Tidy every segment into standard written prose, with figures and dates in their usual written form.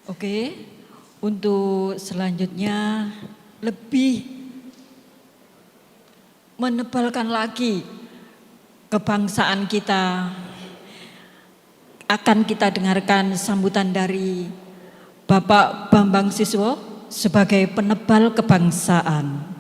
Oke, untuk selanjutnya lebih menebalkan lagi kebangsaan kita, akan kita dengarkan sambutan dari Bapak Bambang Siswo sebagai penebal kebangsaan.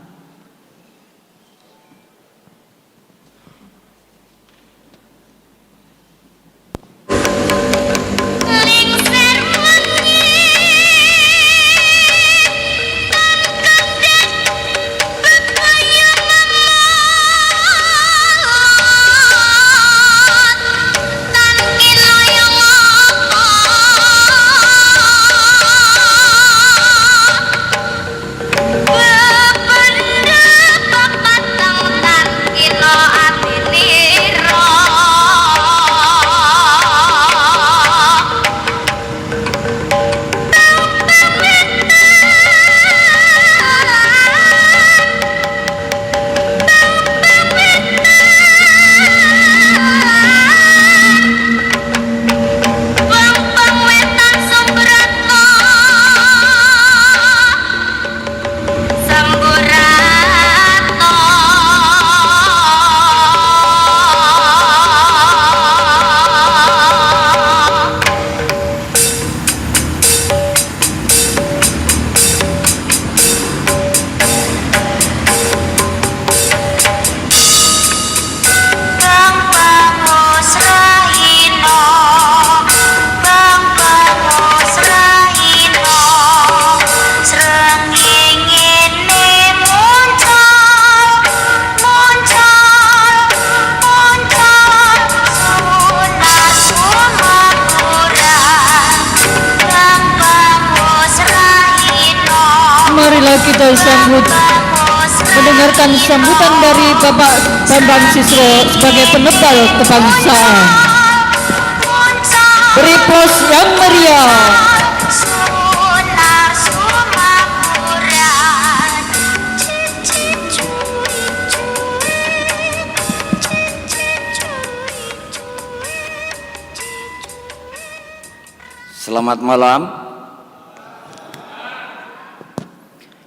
Marilah kita mendengarkan sambutan dari Bapak Bambang Siswo sebagai penebal kebangsaan. Beri pos yang meriah. Selamat malam.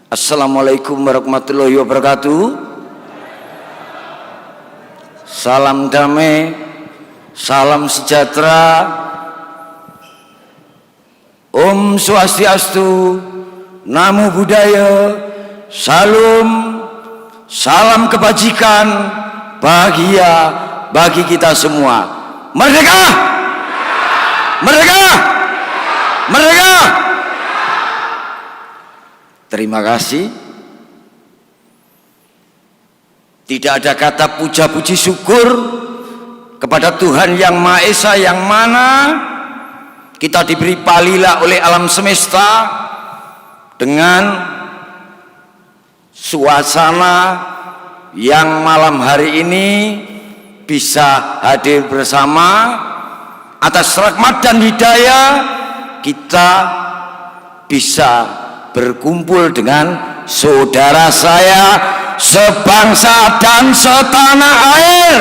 Assalamualaikum warahmatullahi wabarakatuh. Salam damai, salam sejahtera, Om Swastiastu, Namo Buddhaya, salam kebajikan, bahagia bagi kita semua. Merdeka! Merdeka! Merdeka! Terima kasih. Tidak ada kata puja-puji syukur kepada Tuhan Yang Maha Esa, yang mana kita diberi palila oleh alam semesta dengan suasana yang malam hari ini bisa hadir bersama. Atas rahmat dan hidayah kita bisa berkumpul dengan saudara saya sebangsa dan setanah air.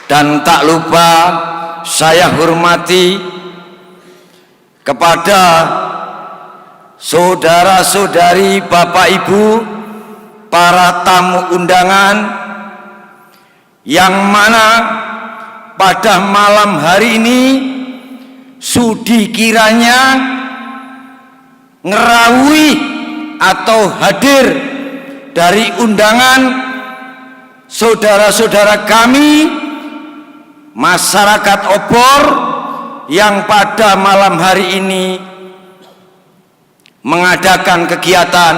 Dan tak lupa saya hormati kepada saudara-saudari, Bapak Ibu, para tamu undangan, yang mana pada malam hari ini sudi kiranya ngerawui atau hadir dari undangan saudara-saudara kami masyarakat Obor yang pada malam hari ini mengadakan kegiatan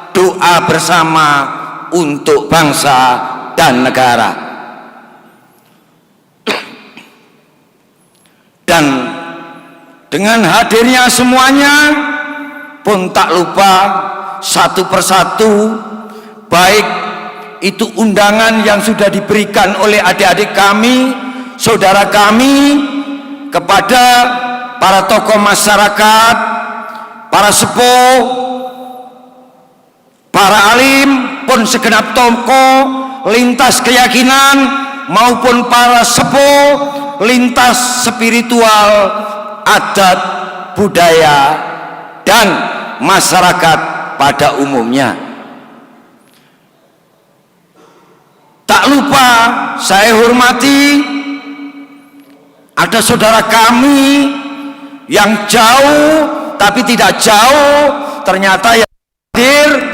doa bersama untuk bangsa dan negara. Dan dengan hadirnya semuanya pun tak lupa satu persatu, baik itu undangan yang sudah diberikan oleh adik-adik kami, saudara kami, kepada para tokoh masyarakat, para sepuh, para alim, pun segenap tokoh lintas keyakinan, maupun para sepuh, lintas spiritual, adat, budaya, dan masyarakat pada umumnya. Tak lupa saya hormati ada saudara kami yang jauh tapi tidak jauh ternyata yang hadir.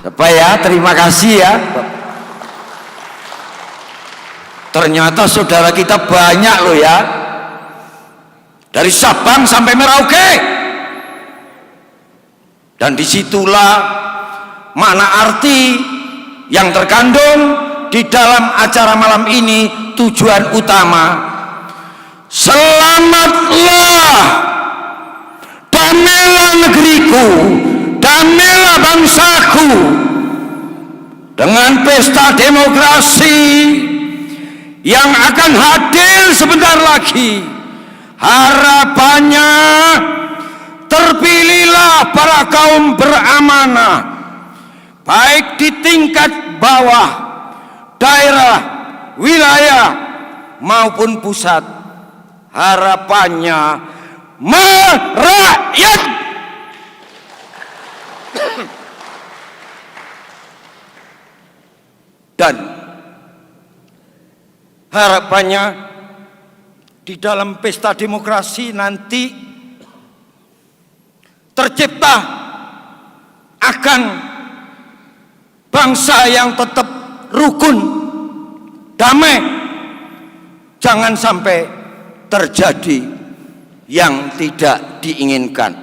Apa ya, terima kasih ya. Ternyata saudara kita banyak loh ya, dari Sabang sampai Merauke. Dan disitulah makna arti yang terkandung di dalam acara malam ini. Tujuan utama, selamatlah, damailah negeriku, damailah bangsaku, dengan pesta demokrasi yang akan hadir sebentar lagi. Harapannya, terpilihlah para kaum beramanah, baik di tingkat bawah, daerah, wilayah maupun pusat. Harapannya merakyat. Dan harapannya di dalam pesta demokrasi nanti tercipta akan bangsa yang tetap rukun, damai. Jangan sampai terjadi yang tidak diinginkan.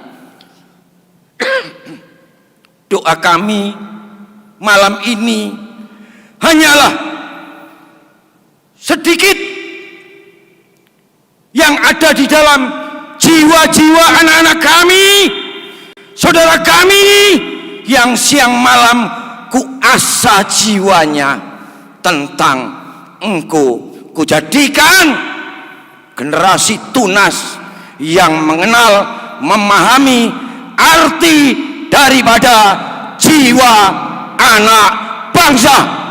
Doa kami malam ini hanyalah sedikit yang ada di dalam jiwa-jiwa anak-anak kami, saudara kami yang siang malam kuasa jiwanya tentang engkau kujadikan generasi tunas yang mengenal, memahami arti daripada jiwa anak bangsa.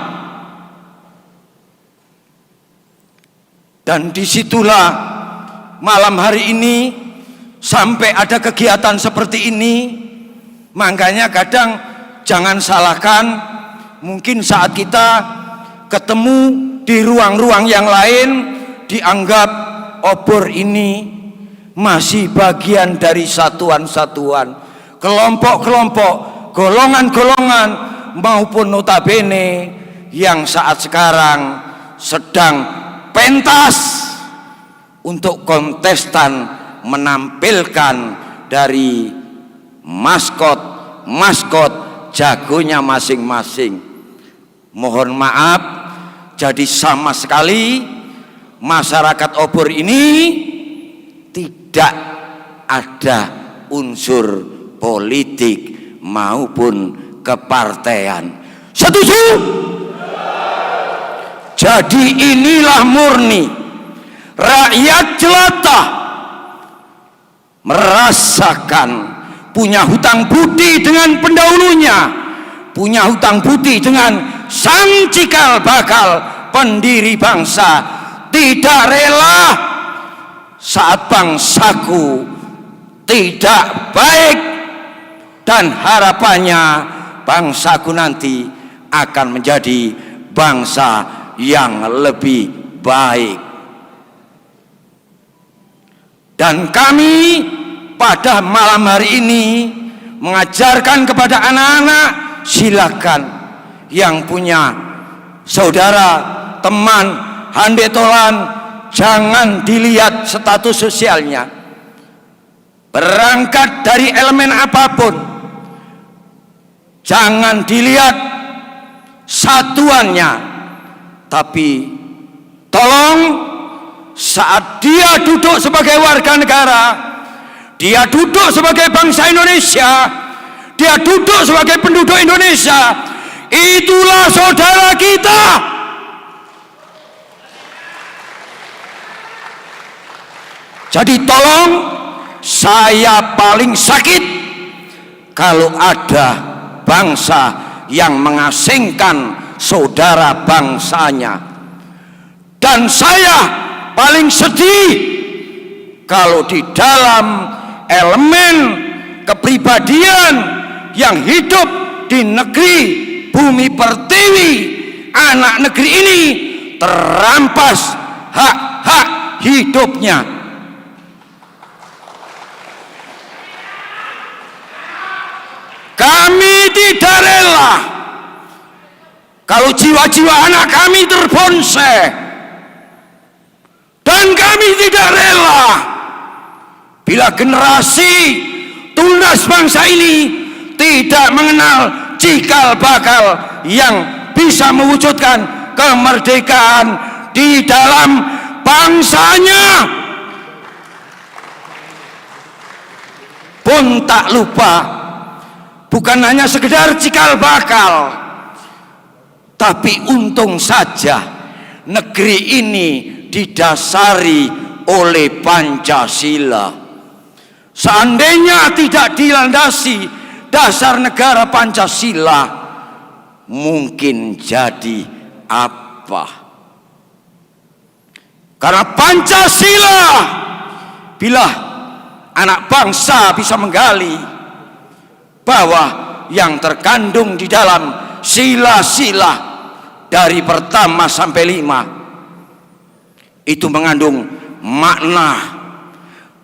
Dan disitulah malam hari ini sampai ada kegiatan seperti ini. Makanya kadang jangan salahkan, mungkin saat kita ketemu di ruang-ruang yang lain dianggap obor ini masih bagian dari satuan-satuan, kelompok-kelompok, golongan-golongan maupun notabene yang saat sekarang sedang pentas untuk kontestan menampilkan dari maskot jagonya masing-masing. Mohon maaf, jadi sama sekali masyarakat obor ini tidak ada unsur politik maupun kepartean. Setuju? Jadi inilah murni rakyat jelata merasakan punya hutang budi dengan pendahulunya, punya hutang budi dengan sang cikal bakal pendiri bangsa. Tidak rela saat bangsaku tidak baik, dan harapannya bangsaku nanti akan menjadi bangsa yang lebih baik. Dan kami pada malam hari ini mengajarkan kepada anak-anak, silakan yang punya saudara, teman, handetolan, jangan dilihat status sosialnya. Berangkat dari elemen apapun, jangan dilihat satuannya. Tapi tolong saat dia duduk sebagai warga negara, dia duduk sebagai bangsa Indonesia, dia duduk sebagai penduduk Indonesia, itulah saudara kita. Jadi tolong saya paling sakit kalau ada bangsa yang mengasingkan saudara bangsanya, dan saya paling sedih kalau di dalam elemen kepribadian yang hidup di negeri bumi pertiwi, anak negeri ini terampas hak-hak hidupnya. Kami tidak rela kalau jiwa-jiwa anak kami terbonsai, dan kami tidak rela bila generasi tunas bangsa ini tidak mengenal cikal bakal yang bisa mewujudkan kemerdekaan di dalam bangsanya. Pun tak lupa, bukan hanya sekedar cikal bakal, tapi untung saja negeri ini didasari oleh Pancasila. Seandainya tidak dilandasi dasar negara Pancasila, mungkin jadi apa? Karena Pancasila, bila anak bangsa bisa menggali bahwa yang terkandung di dalam sila-sila dari pertama sampai 5 itu mengandung makna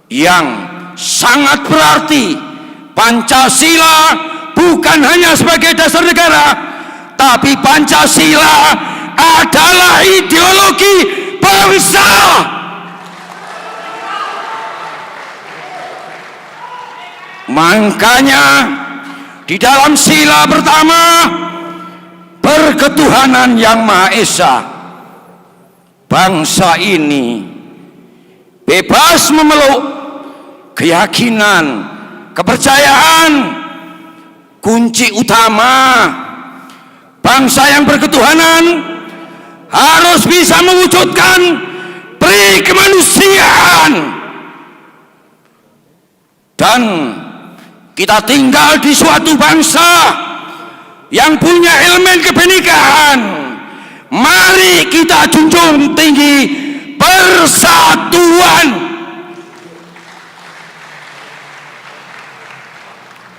yang sangat berarti. Pancasila bukan hanya sebagai dasar negara, tapi Pancasila adalah ideologi bangsa. Makanya di dalam sila pertama, berketuhanan yang Maha Esa, bangsa ini bebas memeluk keyakinan, kepercayaan. Kunci utama bangsa yang berketuhanan harus bisa mewujudkan peri kemanusiaan, dan kita tinggal di suatu bangsa yang punya elemen kebinekaan. Mari kita junjung tinggi persatuan.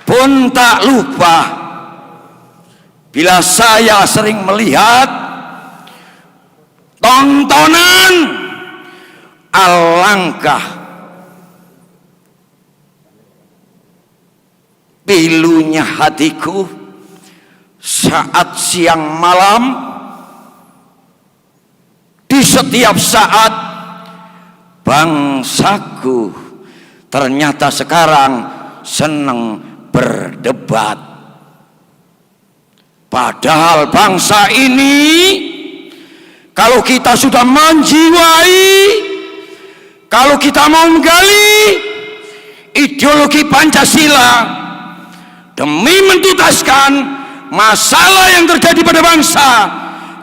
Pun tak lupa, bila saya sering melihat tontonan, alangkah pilunya hatiku saat siang malam, di setiap saat, bangsaku ternyata sekarang senang berdebat. Padahal bangsa ini, kalau kita sudah menjiwai, kalau kita mau menggali ideologi Pancasila demi mentuntaskan masalah yang terjadi pada bangsa,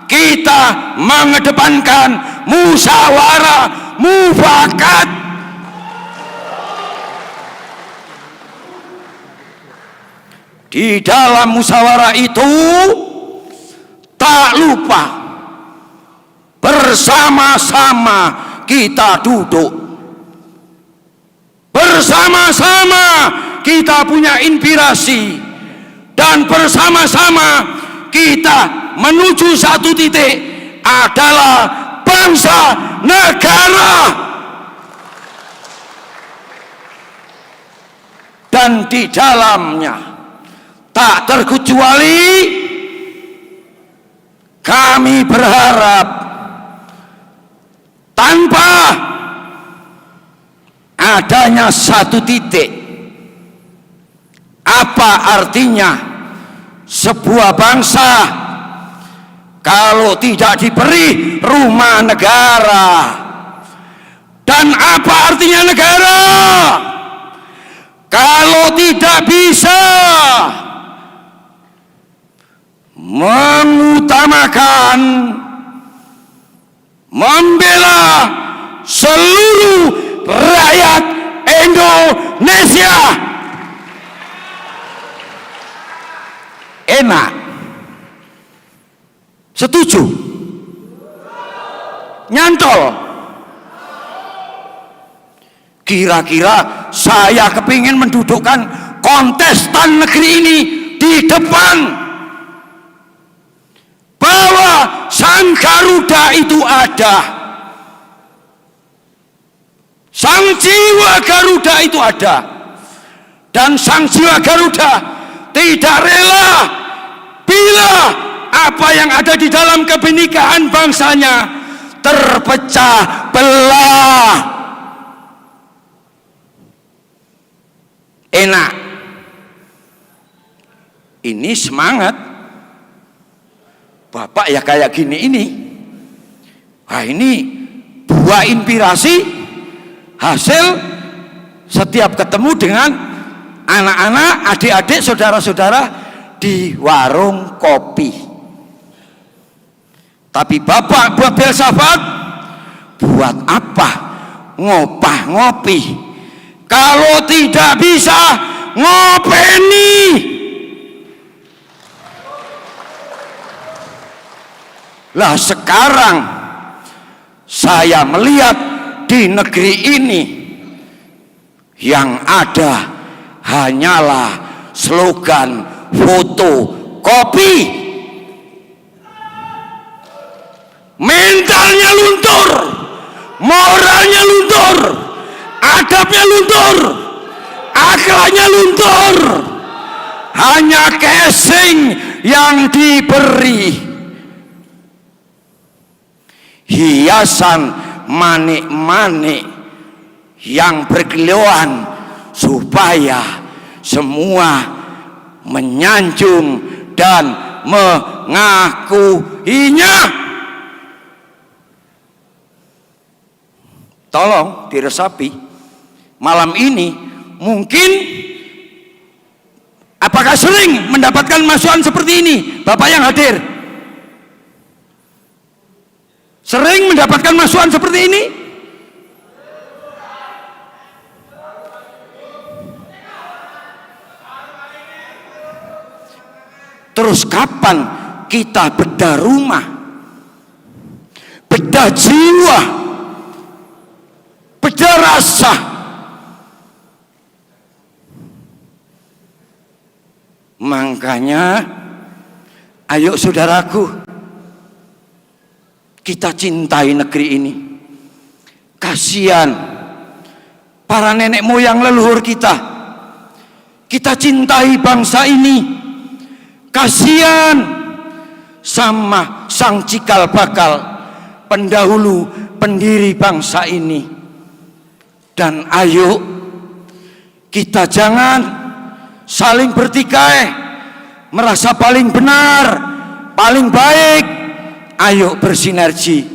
kita mengedepankan musyawarah mufakat. Di dalam musyawarah itu tak lupa bersama-sama kita duduk, bersama-sama kita punya inspirasi, dan bersama-sama kita menuju satu titik, adalah bangsa negara. Dan di dalamnya tak terkecuali kami berharap tanpa adanya satu titik, apa artinya sebuah bangsa kalau tidak diberi rumah negara? Dan apa artinya negara kalau tidak bisa mengutamakan, membela seluruh rakyat Indonesia? Indonesia. Enak? Setuju? Nyantol? Kira-kira saya kepingin mendudukkan kontestan negeri ini di depan, bahwa Sang Garuda itu ada, Sang Jiwa Garuda itu ada, dan Sang Jiwa Garuda tidak rela bila apa yang ada di dalam kebenekaan bangsanya terpecah belah. Enak? Ini semangat. Bapak ya kayak gini ini. Nah, ini buah inspirasi hasil setiap ketemu dengan anak-anak, adik-adik, saudara-saudara di warung kopi. Tapi Bapak buat filsafat, buat apa ngopah ngopi kalau tidak bisa ngopeni? Lah sekarang saya melihat di negeri ini yang ada hanyalah slogan foto kopi. Mentalnya luntur, moralnya luntur, adabnya luntur, akalnya luntur. Hanya casing yang diberi, hiasan manik-manik yang berkilauan supaya semua menyanjung dan mengakuinya. Tolong diresapi malam ini. Mungkin apakah sering mendapatkan masukan seperti ini, Bapak yang hadir? Sering mendapatkan masukan seperti ini? Terus kapan kita bedah rumah, bedah jiwa, bedah rasa? Makanya ayo saudaraku, kita cintai negeri ini. Kasihan para nenek moyang leluhur kita. Kita cintai bangsa ini. Kasihan sama sang cikal bakal pendahulu pendiri bangsa ini. Dan ayo kita jangan saling bertikai, merasa paling benar, paling baik. Ayo bersinergi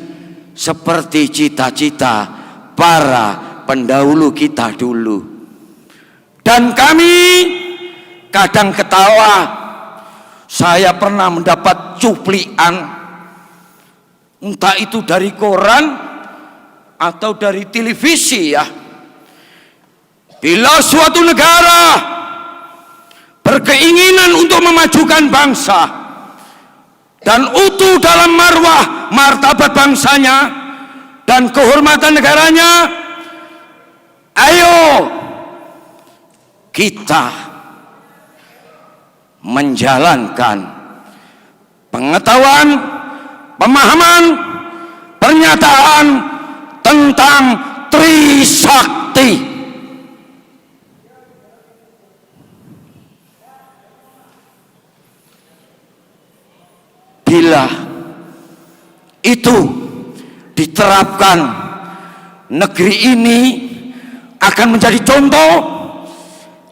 seperti cita-cita para pendahulu kita dulu. Dan kami kadang ketawa. Saya pernah mendapat cuplikan, entah itu dari koran atau dari televisi ya. Bila suatu negara berkeinginan untuk memajukan bangsa dan utuh dalam marwah martabat bangsanya dan kehormatan negaranya, ayo kita menjalankan pengetahuan, pemahaman, pernyataan tentang Trisakti. Bila itu diterapkan, negeri ini akan menjadi contoh,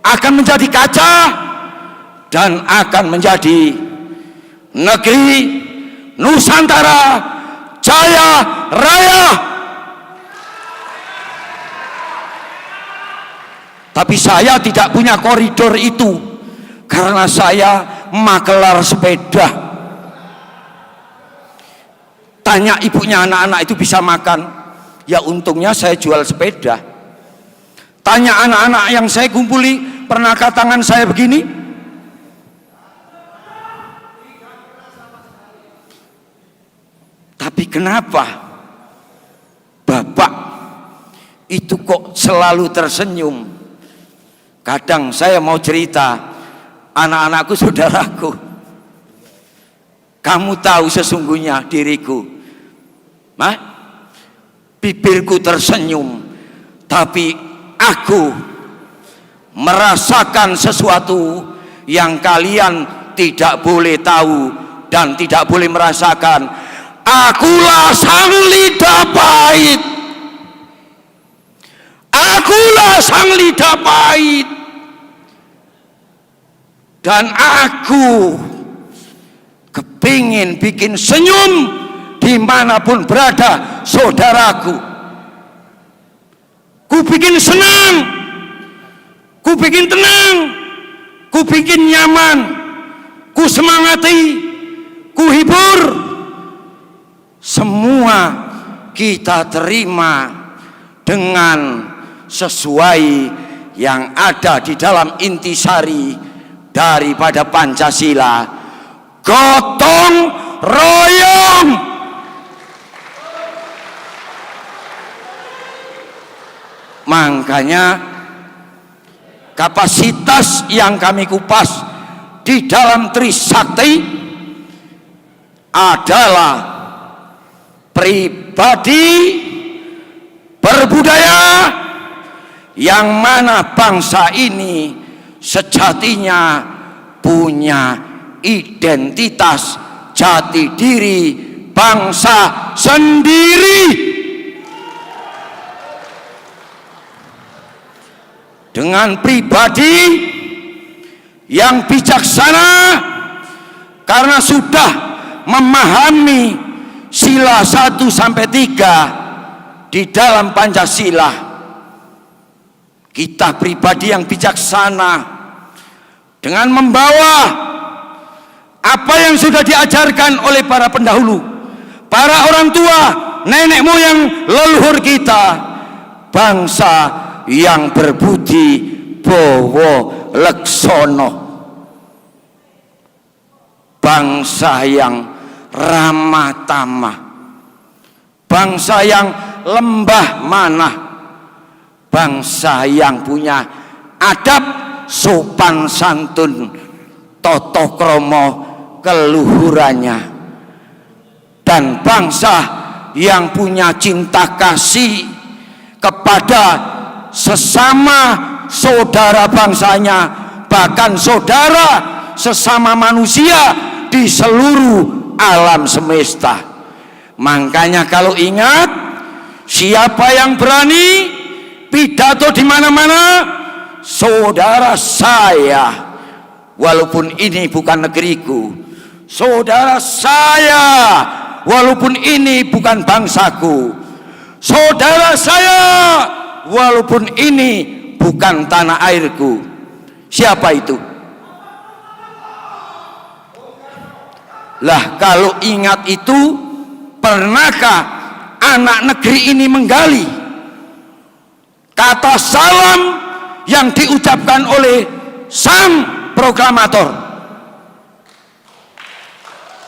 akan menjadi kaca, dan akan menjadi negeri Nusantara Jaya Raya. Tapi saya tidak punya koridor itu karena saya makelar sepeda. Tanya ibunya anak-anak itu bisa makan, ya untungnya saya jual sepeda. Tanya anak-anak yang saya kumpuli, pernahkah tangan saya begini? Tapi kenapa Bapak itu kok selalu tersenyum? Kadang saya mau cerita, anak-anakku, saudaraku, kamu tahu sesungguhnya diriku, bibirku tersenyum, tapi aku merasakan sesuatu yang kalian tidak boleh tahu dan tidak boleh merasakan. Akulah sang lidah pahit. Akulah sang lidah pahit. Dan aku kepingin bikin senyum dimanapun berada saudaraku. Ku bikin senang, ku bikin tenang, ku bikin nyaman, ku semangati, ku hibur. Semua kita terima dengan sesuai yang ada di dalam intisari daripada Pancasila, gotong royong. Makanya kapasitas yang kami kupas di dalam Trisakti adalah pribadi berbudaya, yang mana bangsa ini sejatinya punya identitas jati diri bangsa sendiri. Dengan pribadi yang bijaksana karena sudah memahami sila 1 sampai 3 di dalam Pancasila. Kita pribadi yang bijaksana dengan membawa apa yang sudah diajarkan oleh para pendahulu, para orang tua, nenek moyang leluhur kita, bangsa yang berbudi bowo leksono, bangsa yang ramah tamah, bangsa yang lembah manah, bangsa yang punya adab sopan santun toto kromo keluhurannya, dan bangsa yang punya cinta kasih kepada sesama saudara bangsanya, bahkan saudara sesama manusia di seluruh alam semesta. Makanya kalau ingat, siapa yang berani pidato di mana-mana, saudara saya, walaupun ini bukan negeriku, saudara saya, walaupun ini bukan bangsaku, saudara saya, walaupun ini bukan tanah airku. Siapa itu? Lah, kalau ingat itu, pernahkah anak negeri ini menggali kata salam yang diucapkan oleh sang proklamator?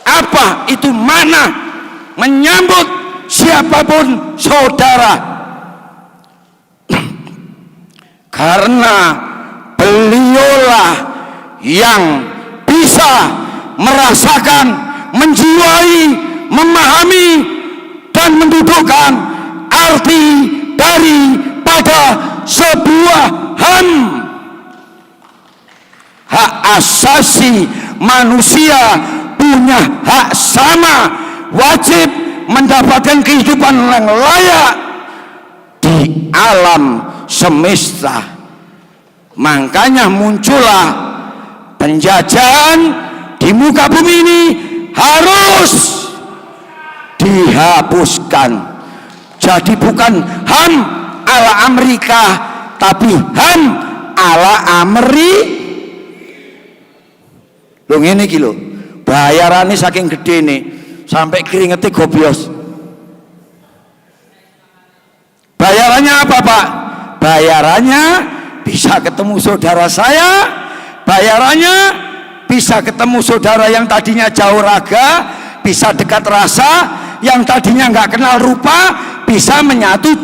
Apa itu mana menyambut siapapun saudara? Karena beliaulah yang bisa merasakan, menjiwai, memahami, dan mendudukkan arti daripada sebuah HAM. Hak asasi manusia punya hak sama, wajib mendapatkan kehidupan yang layak di alam semesta. Makanya muncullah penjajahan di muka bumi ini harus dihapuskan. Jadi bukan HAM ala Amerika, tapi HAM ala Lho ngene iki lho, bayarane saking gedene sampai keringete gobios. Bayarannya apa, Pak? bayarannya bisa ketemu saudara saya, bayarannya bisa ketemu saudara yang tadinya jauh raga, bisa dekat rasa, yang tadinya nggak kenal rupa, bisa menyatu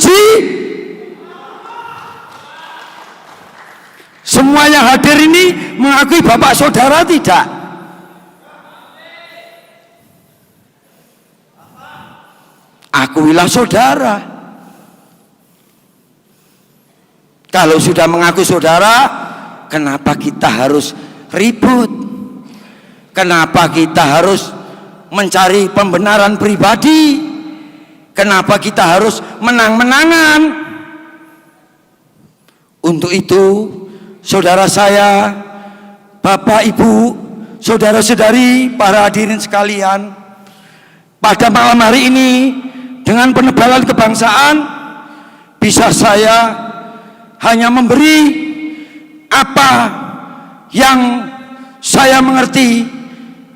Semua yang hadir ini mengakui bapak saudara tidak? Akuilah saudara. Kalau sudah mengaku saudara, kenapa kita harus ribut? Kenapa kita harus mencari pembenaran pribadi? Kenapa kita harus menang-menangan? Untuk itu, saudara saya, bapak, ibu, saudara-saudari, para hadirin sekalian, pada malam hari ini dengan penebalan kebangsaan bisa saya hanya memberi apa yang saya mengerti,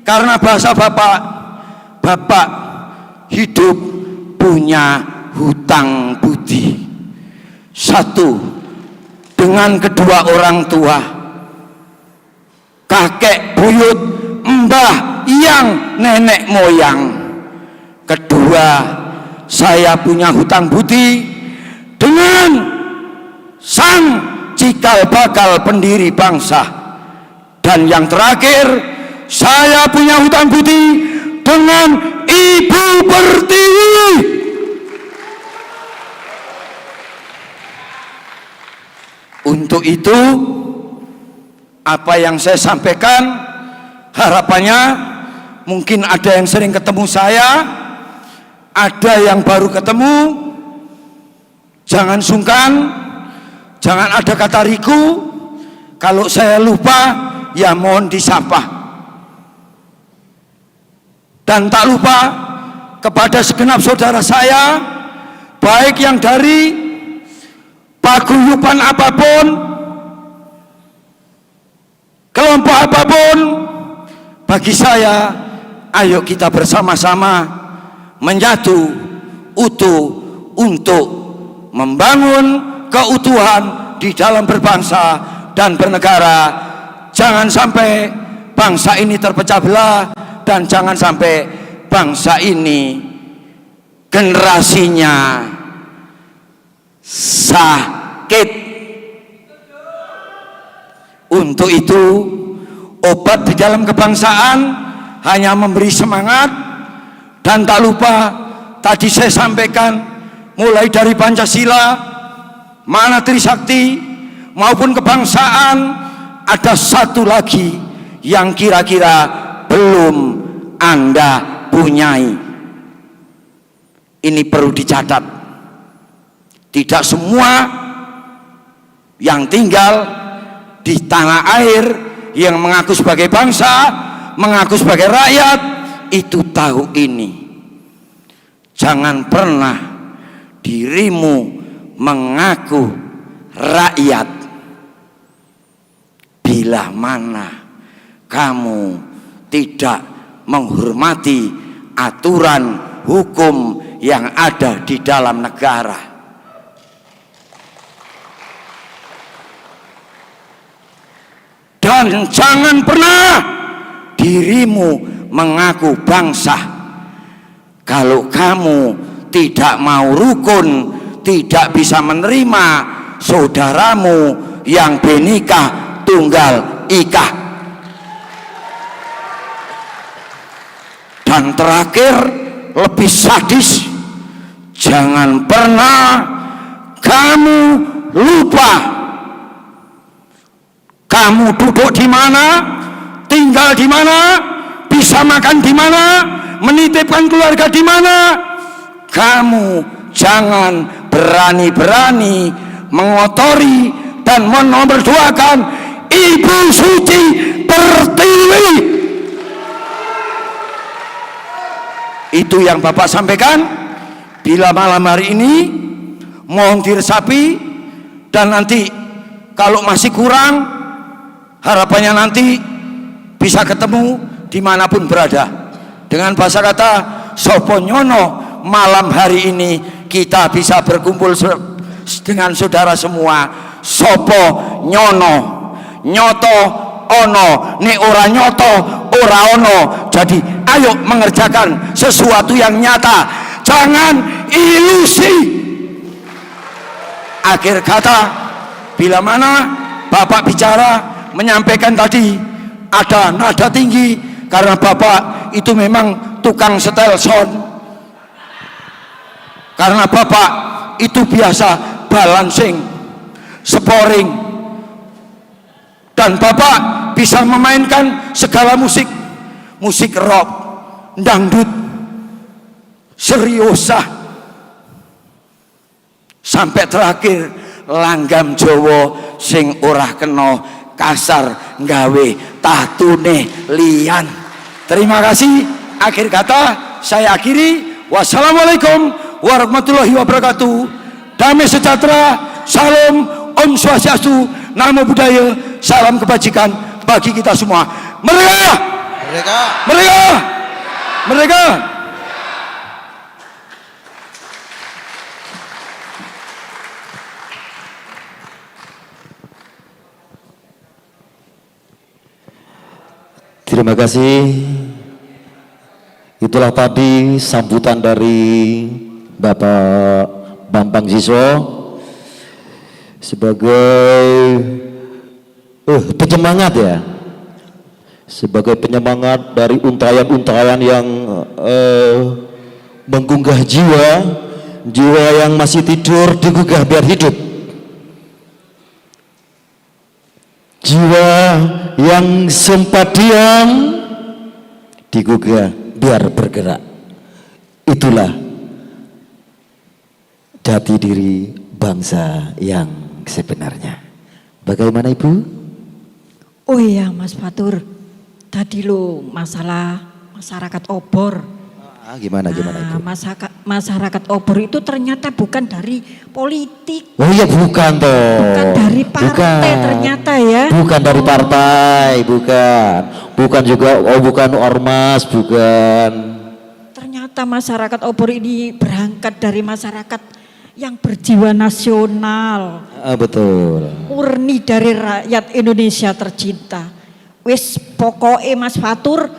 karena bahasa bapak hidup punya hutang budi. Satu, dengan kedua orang tua, kakek buyut, mbah yang nenek moyang. Kedua, saya punya hutang budi dengan sang cikal bakal pendiri bangsa. Dan yang terakhir, saya punya hutang budi dengan Ibu Pertiwi. Untuk itu, apa yang saya sampaikan, harapannya mungkin ada yang sering ketemu saya, ada yang baru ketemu. Jangan sungkan, jangan ada kata riku. Kalau saya lupa, ya mohon disapa. Dan tak lupa kepada segenap saudara saya, baik yang dari paguyuban apapun, kelompok apapun, bagi saya, ayo kita bersama-sama menyatu utuh untuk membangun keutuhan di dalam berbangsa dan bernegara. Jangan sampai bangsa ini terpecah belah, dan jangan sampai bangsa ini generasinya sakit. Untuk itu, obat di dalam kebangsaan hanya memberi semangat. Dan tak lupa tadi saya sampaikan, mulai dari Pancasila, mana Trisakti maupun kebangsaan, ada satu lagi yang kira-kira belum Anda punyai. Ini perlu dicatat. Tidak semua yang tinggal di tanah air yang mengaku sebagai bangsa, mengaku sebagai rakyat, itu tahu ini. Jangan pernah dirimu mengaku rakyat bila mana kamu tidak menghormati aturan hukum yang ada di dalam negara. Dan jangan pernah dirimu mengaku bangsa kalau kamu tidak mau rukun, tidak bisa menerima saudaramu yang Bhinneka Tunggal Ika. Dan terakhir, lebih sadis, jangan pernah kamu lupa kamu duduk di mana, tinggal di mana, bisa makan di mana, menitipkan keluarga di mana. Kamu jangan berani-berani mengotori dan menomorduakan Ibu Suci Pertiwi. Itu yang Bapak sampaikan. Bila malam hari ini mohon diresapi, dan nanti kalau masih kurang, harapannya nanti bisa ketemu dimanapun berada. Dengan bahasa kata Sopo Nyono, malam hari ini kita bisa berkumpul dengan saudara semua. Sopo nyono, nyoto ono, nek ora nyoto ora ono. Jadi ayo mengerjakan sesuatu yang nyata, jangan ilusi. Akhir kata, bila mana Bapak bicara menyampaikan tadi ada nada tinggi, karena Bapak itu memang tukang setel sound, karena Bapak itu biasa balancing, sporing, dan Bapak bisa memainkan segala musik, musik rock, dangdut, seriusa, sampai terakhir langgam Jawa sing ora kena kasar nggawe tatune liyan. Terima kasih. Akhir kata saya akhiri. Wassalamualaikum warahmatullahi wabarakatuh. Damai sejahtera, salam, om swastiastu, namo buddhaya, salam kebajikan bagi kita semua. Merdeka! Merdeka! Merdeka! Merdeka! Terima kasih. Itulah tadi sambutan dari Bapak Bambang Siswo sebagai penyemangat ya, sebagai penyemangat dari untayan-untayan yang menggugah jiwa yang masih tidur digugah biar hidup, jiwa yang sempat diam digugah biar bergerak. Itulah jati diri bangsa yang sebenarnya. Bagaimana Ibu? Oh iya Mas Fatur, tadi lo masalah masyarakat obor. Gimana Ibu? Masyarakat obor itu ternyata bukan dari politik. Oh iya bukan toh. Bukan dari partai ternyata ya. Bukan dari partai, bukan juga, bukan ormas, bukan. Ternyata masyarakat obor ini berangkat dari masyarakat yang berjiwa nasional. Betul. Murni dari rakyat Indonesia tercinta. Wis pokoknya Mas Fatur,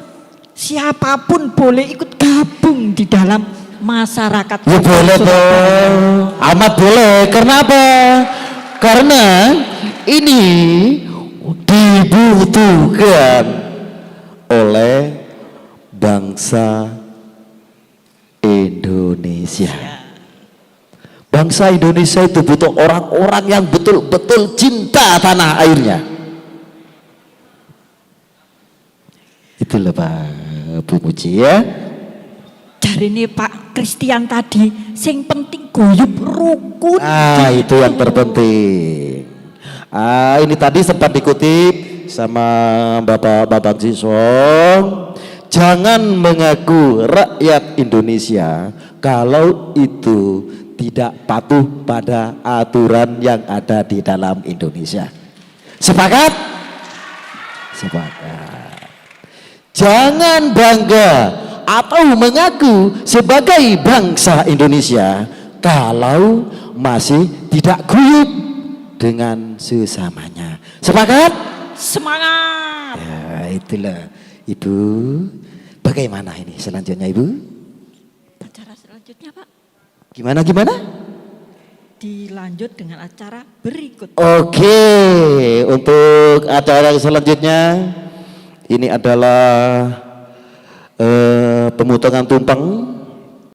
siapapun boleh ikut gabung di dalam masyarakat. Ya boleh toh, amat boleh. Kenapa? Karena ini dibutuhkan oleh bangsa Indonesia. Bangsa Indonesia itu butuh orang-orang yang betul-betul cinta tanah airnya. Itulah Pak Bu Muji ya. Dari ini Pak Christian tadi, sing penting guyub rukun. Itu yang terpenting. Ini tadi sempat dikutip sama Bapak Siswo. Jangan mengaku rakyat Indonesia kalau itu tidak patuh pada aturan yang ada di dalam Indonesia. Sepakat? Sepakat. Jangan bangga atau mengaku sebagai bangsa Indonesia kalau masih tidak guyup dengan sesamanya. Sepakat? Semangat. Ya, itulah Ibu. Bagaimana ini selanjutnya Ibu? Acara selanjutnya Pak? Gimana? Dilanjut dengan acara berikut. Oke, untuk acara selanjutnya ini adalah pemotongan tumpeng